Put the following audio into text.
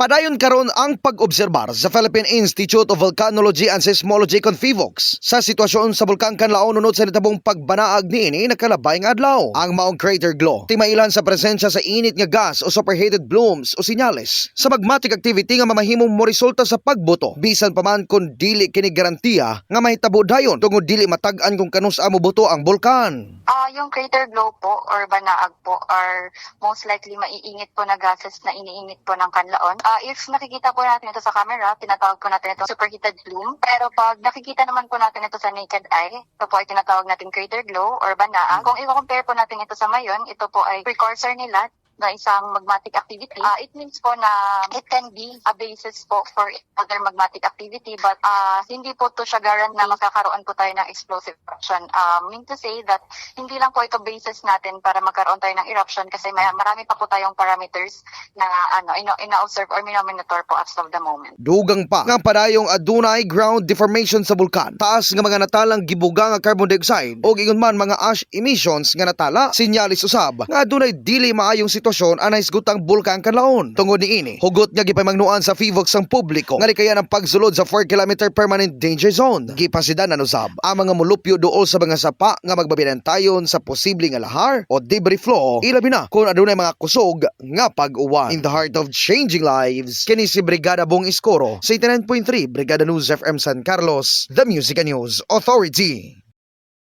Padayon karon ang pag-obserbar sa Philippine Institute of Volcanology and Seismology kon PHIVOLCS sa sitwasyon sa bulkan Kanlaon unod sa nitabong pagbanaag niini nakalabay nga adlaw. Ang maong crater glow timailan sa presensya sa init nga gas o superheated blooms o senyales sa magmatic activity nga mamahimong moresulta sa pagbuto bisan pa man kun dili kini garantiya nga mahitabo dayon tungod dili matag-an kung kanus-a mobuto ang bulkan. Yung crater glow po or banaag po are most likely maiinit po na gases na iniinit po ng Kanlaon. If nakikita po natin ito sa camera, tinatawag po natin ito superheated bloom. Pero pag nakikita naman po natin ito sa naked eye, ito po ay tinatawag natin crater glow or banaag. Kung i-compare po natin ito sa mayon, ito po ay precursor nila na isang magmatic activity. It means po na it can be a basis po for other magmatic activity but hindi po to siya guarantee na magkakaroon po tayo ng explosive eruption. Mean to say that hindi lang po ito basis natin para magkaroon tayo ng eruption kasi marami pa po tayong parameters na ina-observe or minomonitor po as of the moment. Dugang pa nga padayong adunay ground deformation sa bulkan. Taas nga mga natalang gibuga nga carbon dioxide o ingon man mga ash emissions nga natala sinyalis usab nga adunay dili maayong sitwasyon anay isgutang bulkan Kanlaon. Tungod niini, hugot nga gipamangnuan sa PHIVOLCS ang publiko nga likayan ang pagsulod sa 4 km permanent danger zone. Gipasidan na usab ang mga mulupyo duol sa mga sapa nga magbabilantayon sa posible nga lahar o debris flow ilabi na kung adunay mga kusog nga pag-uwan. In the heart of changing lives, kini si Brigada Bong Iskoro sa 89.3 Brigada News FM San Carlos, the Music and News Authority.